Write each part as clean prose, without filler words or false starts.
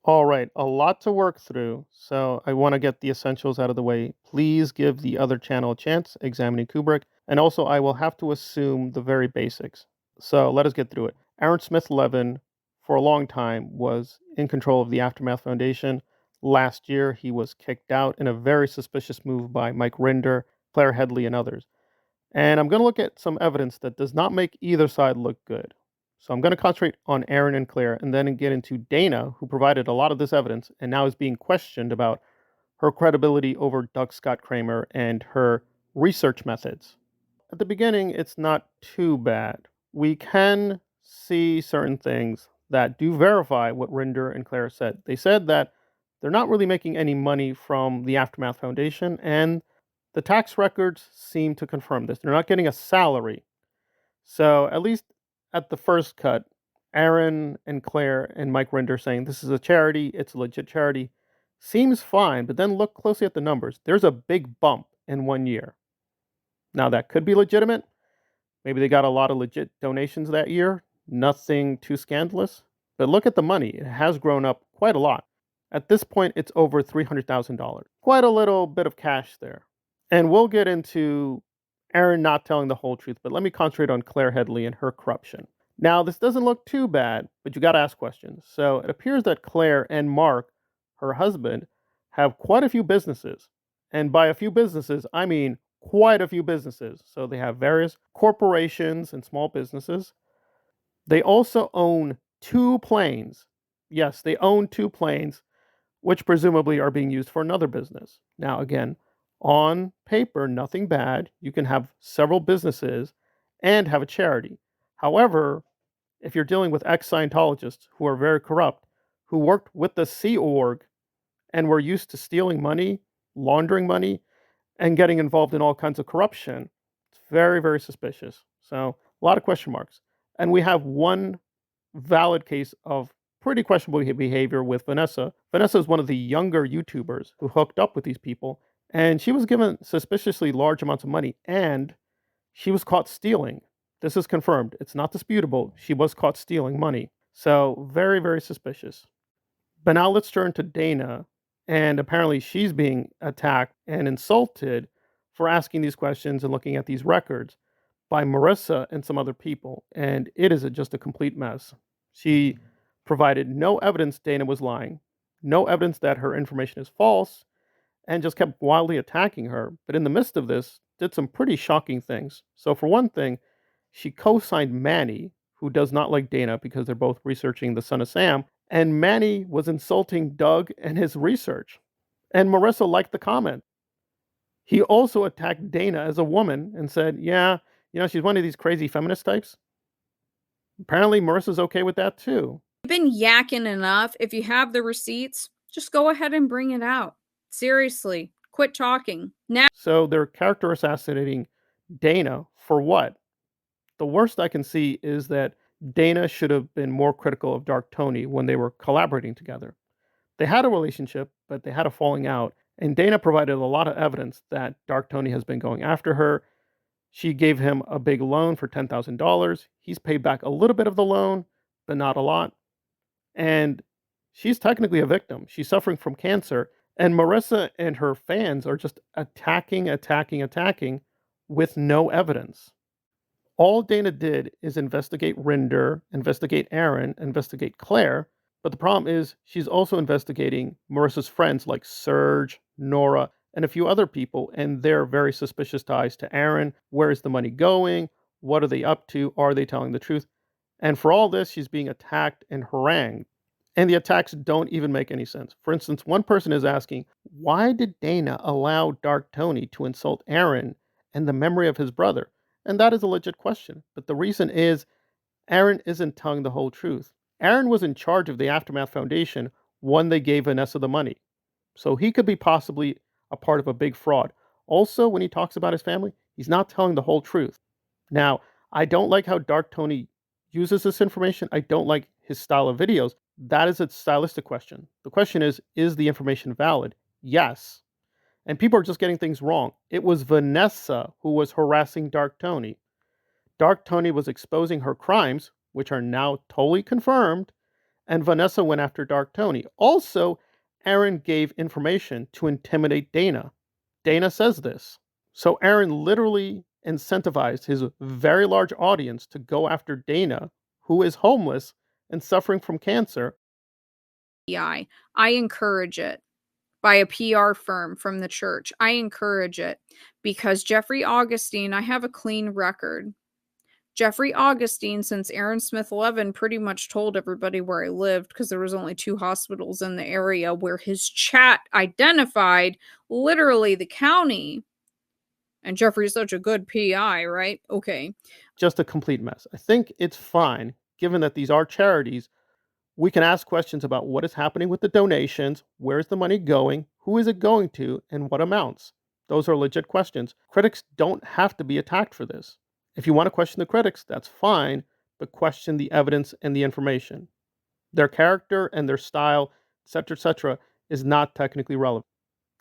All right, a lot to work through, so I want to get the essentials out of the way. Please give the other channel a chance, examining Kubrick, and also I will have to assume the very basics. So let us get through it. Aaron Smith Levin, for a long time, was in control of the Aftermath Foundation. Last year, he was kicked out in a very suspicious move by Mike Rinder, Claire Headley, and others. And I'm going to look at some evidence that does not make either side look good. So I'm going to concentrate on Aaron and Claire and then get into Dana, who provided a lot of this evidence and now is being questioned about her credibility over Doug Kramer and her research methods. At the beginning, it's not too bad. We can see certain things that do verify what Rinder and Claire said. They said that they're not really making any money from the Aftermath Foundation, and the tax records seem to confirm this. They're not getting a salary. So, at least at the first cut, Aaron and Claire and Mike Rinder saying this is a charity, it's a legit charity, seems fine, but then look closely at the numbers. There's a big bump in 1 year. Now, that could be legitimate. Maybe they got a lot of legit donations that year. Nothing too scandalous. But look at the money. It has grown up quite a lot. At this point, it's over $300,000. Quite a little bit of cash there. And we'll get into Aaron not telling the whole truth, but let me concentrate on Claire Headley and her corruption. Now, this doesn't look too bad, but you got to ask questions. So it appears that Claire and Mark, her husband, have quite a few businesses. And by a few businesses, I mean quite a few businesses. So they have various corporations and small businesses. They also own two planes. Yes, they own two planes, which presumably are being used for another business. Now, again, on paper, nothing bad. You can have several businesses and have a charity. However, if you're dealing with ex-Scientologists who are very corrupt, who worked with the Sea Org and were used to stealing money, laundering money, and getting involved in all kinds of corruption, it's very, very suspicious. So a lot of question marks. And we have one valid case of pretty questionable behavior with Vanessa. Vanessa is one of the younger YouTubers who hooked up with these people, and she was given suspiciously large amounts of money, and she was caught stealing. This is confirmed. It's not disputable. She was caught stealing money. So very, very suspicious. But now let's turn to Dana, and apparently she's being attacked and insulted for asking these questions and looking at these records by Marisa and some other people, and it is just a complete mess. She provided no evidence Dana was lying, no evidence that her information is false, and just kept wildly attacking her. But in the midst of this, did some pretty shocking things. So for one thing, she co-signed Manny, who does not like Dana because they're both researching the son of Sam, and Manny was insulting Doug and his research. And Marissa liked the comment. He also attacked Dana as a woman and said, yeah, she's one of these crazy feminist types. Apparently, Marissa's okay with that too. You've been yakking enough. If you have the receipts, just go ahead and bring it out. Seriously, quit talking. Now. So they're character assassinating Dana for what? The worst I can see is that Dana should have been more critical of Dark Tony when they were collaborating together. They had a relationship, but they had a falling out, and Dana provided a lot of evidence that Dark Tony has been going after her. She gave him a big loan for $10,000. He's paid back a little bit of the loan, but not a lot. And she's technically a victim. She's suffering from cancer. And Marissa and her fans are just attacking with no evidence. All Dana did is investigate Rinder, investigate Aaron, investigate Claire. But the problem is she's also investigating Marissa's friends like Serge, Nora, and a few other people, and their very suspicious ties to Aaron. Where is the money going? What are they up to? Are they telling the truth? And for all this, she's being attacked and harangued. And the attacks don't even make any sense. For instance, one person is asking, why did Dana allow Dark Tony to insult Aaron and the memory of his brother? And that is a legit question. But the reason is Aaron isn't telling the whole truth. Aaron was in charge of the Aftermath Foundation when they gave Vanessa the money. So he could be possibly a part of a big fraud. Also, when he talks about his family, he's not telling the whole truth. Now, I don't like how Dark Tony uses this information. I don't like his style of videos. That is a stylistic question. The question is the information valid? Yes. And people are just getting things wrong. It was Vanessa who was harassing Dark Tony. Dark Tony was exposing her crimes, which are now totally confirmed, And Vanessa went after Dark Tony. Also, Aaron gave information to intimidate Dana. Dana says this. So Aaron literally incentivized his very large audience to go after Dana, who is homeless and suffering from cancer. I encourage it. By a PR firm from the church. I encourage it because Jeffrey Augustine, I have a clean record. Jeffrey Augustine, since Aaron Smith Levin pretty much told everybody where I lived because there was only 2 hospitals in the area where his chat identified literally the county. And Jeffrey's such a good PI, right? Okay. Just a complete mess. I think it's fine, given that these are charities. We can ask questions about what is happening with the donations, where's the money going, who is it going to, and what amounts. Those are legit questions. Critics don't have to be attacked for this. If you want to question the critics, that's fine, but question the evidence and the information. Their character and their style, etc., is not technically relevant.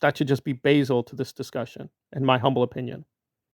That should just be basal to this discussion, in my humble opinion.